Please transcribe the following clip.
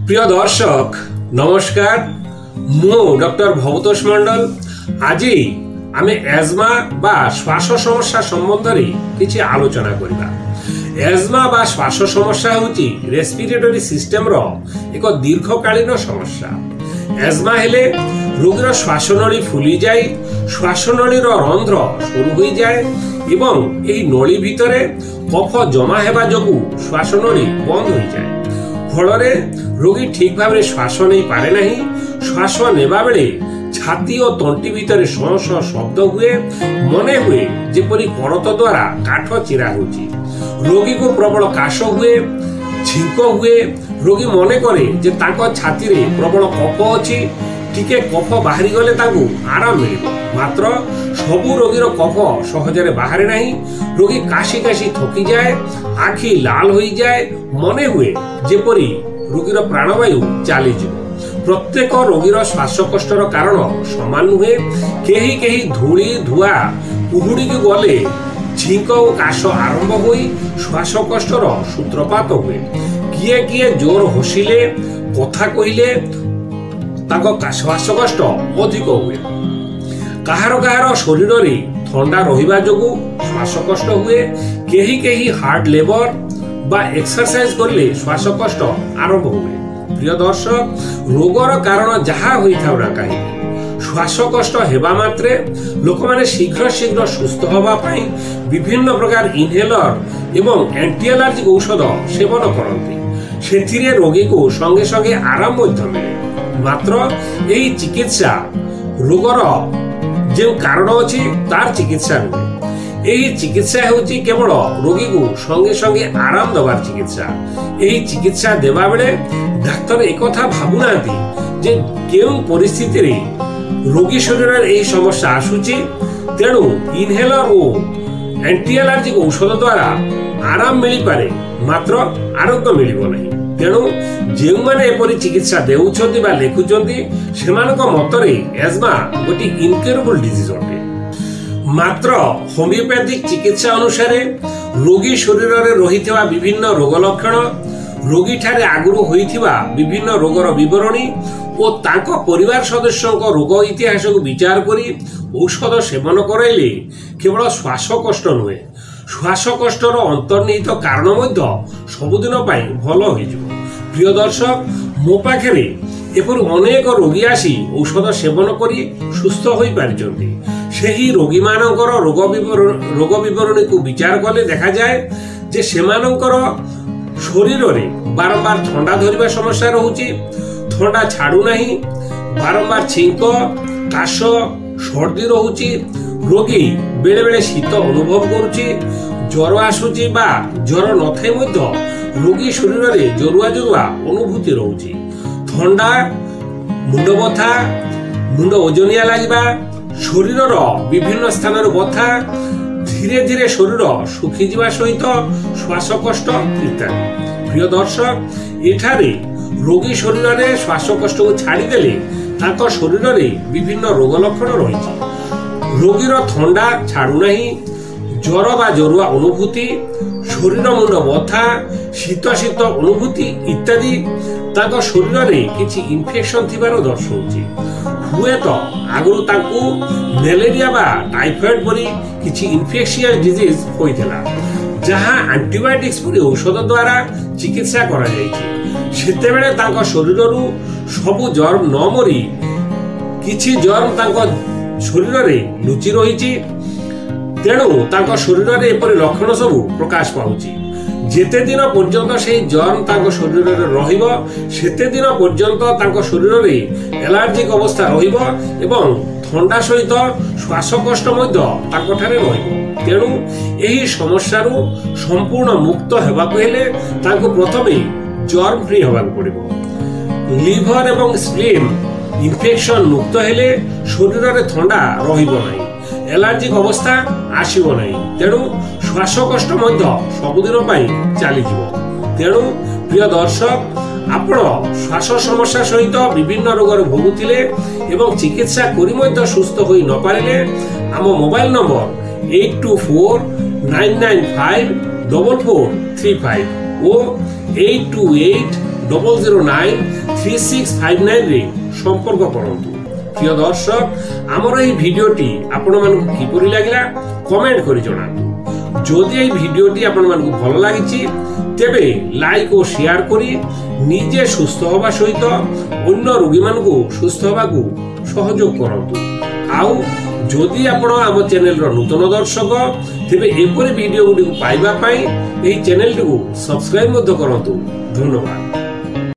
প্রিয় দর্শক নমস্কার, মু ডক্টর ভবতোষ মন্ডল। আজি আমি এজমা বা শ্বাস সমস্যা সম্বন্ধে কিছু আলোচনা করিবা। এজমা বা শ্বাস সমস্যা হচ্ছে রেসপিরেটরি সিস্টেমর এক দীর্ঘকালীন সমস্যা। এজমা হেলে রোগীর শ্বাসনলী ফুলি যায়, শ্বাসনলীর রন্ধ্র সরু হয়ে যায় এবং এই নলী ভিতরে কফ জমা হেবা যোগু শ্বাসনলী বন্ধ হয়ে যায়। ফলরে রোগী ঠিক ভাবে শ্বাস নেই পারে না। শ্বাস নেবা বেড়ে ছাতি ও তন্টি ভিতরে শঁ শঁ শব্দ হুয়ে, মনে হুয়ে যেপরি করত দ্বারা কাঠ চিরা হচ্ছে। রোগীকে প্রবল কাশ হুয়ে, ছিঙ্ক হুয়ে। রোগী মনে করে যে তাଙ୍କ ଛାତିରେ ପ୍ରବଳ କଫ ଅଛି, ଟିକେ କଫ ବାହାରି ଗଲେ ତାଙ୍କୁ ଆରାମ ମିଳିବ। ମାତ୍ର ସବୁ ରୋଗୀର କଫ ସହଜରେ ବାହାରେ ନାହିଁ। ରୋଗୀ କାଶି କାଶି ଥକିଯାଏ, ଆଖି ଲାଲ ହୋଇଯାଏ, ମନେ ହୁଏ ଯେପରି ରୋଗୀର ପ୍ରାଣବାୟୁ ଚାଲିଯିବ। ପ୍ରତ୍ୟେକ ରୋଗୀର ଶ୍ୱାସକଷ୍ଟର କାରଣ ସମାନ ନୁହେଁ। କେହି କେହି ଧୂଳି ଧୂଆ କୁହୁଡ଼ିକି ଗଲେ ଛିଙ୍କ ଓ କାଶ ଆରମ୍ଭ ହୋଇ ଶ୍ୱାସକଷ୍ଟର ସୂତ୍ରପାତ ହୁଏ। କିଏ କିଏ ଜୋର ହସିଲେ, କଥା କହିଲେ ତାଙ୍କ ଶ୍ୱାସକଷ୍ଟ ଅଧିକ ହୁଏ। କାହାର କାହାର ଶରୀରରେ ଥଣ୍ଡା ରହିବା ଯୋଗୁଁ ଶ୍ୱାସକଷ୍ଟ ହୁଏ। କେହି କେହି ହାର୍ଡ ଲେବର ବା ଏକ୍ସରସାଇଜ କଲେ ଶ୍ୱାସକଷ୍ଟ ଆରମ୍ଭ ହୁଏ। ପ୍ରିୟ ଦର୍ଶକ, ରୋଗର କାରଣ ଯାହା ହୋଇଥାଉ ନା କାହିଁକି, ଶ୍ୱାସକଷ୍ଟ ହେବା ମାତ୍ରେ ଲୋକମାନେ ଶୀଘ୍ର ଶୀଘ୍ର ସୁସ୍ଥ ହେବା ପାଇଁ ବିଭିନ୍ନ ପ୍ରକାର ଇନହେଲର ଏବଂ ଆଣ୍ଟି ଆଲର୍ଜିକ ଔଷଧ ସେବନ କରନ୍ତି। ସେଥିରେ ରୋଗୀକୁ ସଙ୍ଗେ ସଙ୍ଗେ ଆରାମ ମଧ୍ୟ ମିଳେ। ମାତ୍ର ଏହି ଚିକିତ୍ସା ରୋଗର ଯେଉଁ କାରଣ ଅଛି ତାର ଚିକିତ୍ସା ନୁହେଁ। ଏହି ଚିକିତ୍ସା ହେଉଛି କେବଳ ରୋଗୀକୁ ସଙ୍ଗେ ସଙ୍ଗେ ଆରାମ ଦେବାର ଚିକିତ୍ସା। ଏହି ଚିକିତ୍ସା ଦେବା ବେଳେ ଡାକ୍ତର ଏକଥା ଭାବୁନାହାନ୍ତି ଯେ କେଉଁ ପରିସ୍ଥିତିରେ ରୋଗୀ ଶରୀରରେ ଏହି ସମସ୍ୟା ଆସୁଛି। ତେଣୁ ଇନହେଲର ଓ ଆଣ୍ଟି ଆଲର୍ଜିକ ଔଷଧ ଦ୍ୱାରା ଆରାମ ମିଳିପାରେ, ମାତ୍ର ଆରୋଗ୍ୟ ମିଳିବ ନାହିଁ। ତେଣୁ ଯେଉଁମାନେ ଏପରି ଚିକିତ୍ସା ଦେଉଛନ୍ତି ବା ଲେଖୁଛନ୍ତି, ସେମାନଙ୍କ ମତରେ ଏଜମା ଗୋଟିଏ ଇନକ୍ୟୁରେବଲ ଡିଜିଜ ଅଟେ। ମାତ୍ର ହୋମିଓପାଥିକ ଚିକିତ୍ସା ଅନୁସାରେ ରୋଗୀ ଶରୀରରେ ରହିଥିବା ବିଭିନ୍ନ ରୋଗ ଲକ୍ଷଣ, ରୋଗୀଠାରେ ଆଗରୁ ହୋଇଥିବା ବିଭିନ୍ନ ରୋଗର ବିବରଣୀ ଓ ତାଙ୍କ ପରିବାର ସଦସ୍ୟଙ୍କ ରୋଗ ଇତିହାସକୁ ବିଚାର କରି ଔଷଧ ସେବନ କରାଇଲେ କେବଳ ଶ୍ୱାସକଷ୍ଟ ନୁହେଁ, ଶ୍ୱାସକଷ୍ଟର ଅନ୍ତର୍ନିହିତ କାରଣ ମଧ୍ୟ ସବୁଦିନ ପାଇଁ ଭଲ ହୋଇଯିବ। ପ୍ରିୟ ଦର୍ଶକ, ମୋ ପାଖରେ ଏପରି ଅନେକ ରୋଗୀ ଆସି ଔଷଧ ସେବନ କରି ସୁସ୍ଥ ହୋଇପାରିଛନ୍ତି। ସେହି ରୋଗୀମାନଙ୍କର ରୋଗ ବିବରଣୀକୁ ବିଚାର କଲେ ଦେଖାଯାଏ ଯେ ସେମାନଙ୍କର ଶରୀରରେ ବାରମ୍ବାର ଥଣ୍ଡା ଧରିବା ସମସ୍ୟା ରହୁଛି, ଥଣ୍ଡା ଛାଡୁନାହିଁ, ବାରମ୍ବାର ଛିଙ୍କ, କାଶ, ସର୍ଦ୍ଦି ରହୁଛି। ରୋଗୀ ବେଳେ ବେଳେ ଶୀତ ଅନୁଭବ କରୁଛି, ଜ୍ୱର ଆସୁଛି ବା ଜ୍ୱର ନଥାଇ ମଧ୍ୟ ରୋଗୀ ଶରୀରରେ ଜରୁଆ ଜରୁଆ ଅନୁଭୂତି ରହୁଛି। ଥଣ୍ଡା, ମୁଣ୍ଡ ବଥା, ମୁଣ୍ଡ ଓଜନିଆ ଲାଗିବା, ଶରୀରର ବିଭିନ୍ନ ସ୍ଥାନରେ ବଥା, ଧୀରେ ଧୀରେ ଶରୀର ଶୁଖିଯିବା ସହିତ ଶ୍ୱାସକଷ୍ଟ ଇତ୍ୟାଦି। ପ୍ରିୟ ଦର୍ଶକ, ଏଠାରେ ରୋଗୀ ଶରୀରରେ ଶ୍ୱାସକଷ୍ଟକୁ ଛାଡ଼ିଦେଲେ ତାଙ୍କ ଶରୀରରେ ବିଭିନ୍ନ ରୋଗ ଲକ୍ଷଣ ରହିଛି। ରୋଗୀର ଥଣ୍ଡା ଛାଡୁନାହିଁ, ଜ୍ୱର ବା ଜରୁଆ ଅନୁଭୂତି, ଶରୀର ମୁଣ୍ଡ ବଥା, ଶୀତ ଶୀତ ଅନୁଭୂତି ଇତ୍ୟାଦି ତାଙ୍କ ଶରୀରରେ କିଛି ଇନଫେକ୍ସନ ଥିବାର ଦର୍ଶାଉଛି। ହୁଏତ ଆଗରୁ ତାଙ୍କୁ ମ୍ୟାଲେରିଆ ବା ଟାଇଫଏଡ୍ ପରି କିଛି ଇନଫେକ୍ସିୟସ୍ ଡିଜିଜ୍ ହୋଇଥିଲା, ଯାହା ଆଣ୍ଟିବାୟୋଟିକ୍ସ ପରି ଔଷଧ ଦ୍ୱାରା ଚିକିତ୍ସା କରାଯାଇଛି। ସେତେବେଳେ ତାଙ୍କ ଶରୀରରୁ ସବୁ ଜର୍ମ ନ ମରି କିଛି ଜର୍ମ ତାଙ୍କ ଶରୀରରେ ଲୁଚି ରହିଛି। ତେଣୁ ତାଙ୍କ ଶରୀରରେ ଏପରି ଲକ୍ଷଣ ସବୁ ପ୍ରକାଶ ପାଉଛି। ଯେତେ ଦିନ ପର୍ଯ୍ୟନ୍ତ ସେହି ଜର୍ମ ତାଙ୍କ ଶରୀରରେ ରହିବ, ସେତେ ଦିନ ପର୍ଯ୍ୟନ୍ତ ତାଙ୍କ ଶରୀରରେ ଆଲର୍ଜିକ ଅବସ୍ଥା ରହିବ ଏବଂ ଥଣ୍ଡା ସହିତ ଶ୍ୱାସକଷ୍ଟ ମଧ୍ୟ ତାଙ୍କଠାରେ ରହିବ। ତେଣୁ ଏହି ସମସ୍ୟାରୁ ସମ୍ପୂର୍ଣ୍ଣ ମୁକ୍ତ ହେବାକୁ ହେଲେ ତାଙ୍କୁ ପ୍ରଥମେ ଜର୍ମ ଫ୍ରି ହେବାକୁ ପଡ଼ିବ। ଲିଭର ଏବଂ ସ୍ପ୍ଲିନ୍ ଇନଫେକ୍ସନ ମୁକ୍ତ ହେଲେ ଶରୀରରେ ଥଣ୍ଡା ରହିବ ନାହିଁ, ଆଲର୍ଜିକ ଅବସ୍ଥା ଆସିବ ନାହିଁ। ତେଣୁ ଶ୍ୱାସକଷ୍ଟ ମଧ୍ୟ ସବୁଦିନ ପାଇଁ ଚାଲିଯିବ। ତେଣୁ ପ୍ରିୟ ଦର୍ଶକ, ଆପଣ ଶ୍ୱାସ ସମସ୍ୟା ସହିତ ବିଭିନ୍ନ ରୋଗରେ ଭୋଗୁଥିଲେ ଏବଂ ଚିକିତ୍ସା କରି ମଧ୍ୟ ସୁସ୍ଥ ହୋଇ ନପାରିଲେ, ଆମ ମୋବାଇଲ ନମ୍ବର 8249954435 ଓ 8280 0093659 रे संपर्क करंतु। प्रिय दर्शक, आमर এই ভিডিওটি আপনাମାନଙ୍କୁ কিপରି লাগিলা কমেন্ট কৰি জনাନ୍ତୁ। যদি এই ভিডিওটি আপনাମାନଙ୍କୁ ভাল লাগিছি তেবে লাইক ও শেয়ার কৰি নিজে সুস্থ হবা সহিত অন্য রোগীମାନଙ୍କୁ সুস্থ হବାକୁ সহযোগ করন্তু। আউ যদি ଆପଣ ଆମ ଚ୍ୟାନେଲର ନୂତନ ଦର୍ଶକ ତେବେ ଏପରି ଭିଡିଓ ଗୁଡ଼ିକୁ ପାଇବା ପାଇଁ ଏହି ଚ୍ୟାନେଲଟିକୁ ସବସ୍କ୍ରାଇବ ମଧ୍ୟ କରନ୍ତୁ। ଧନ୍ୟବାଦ।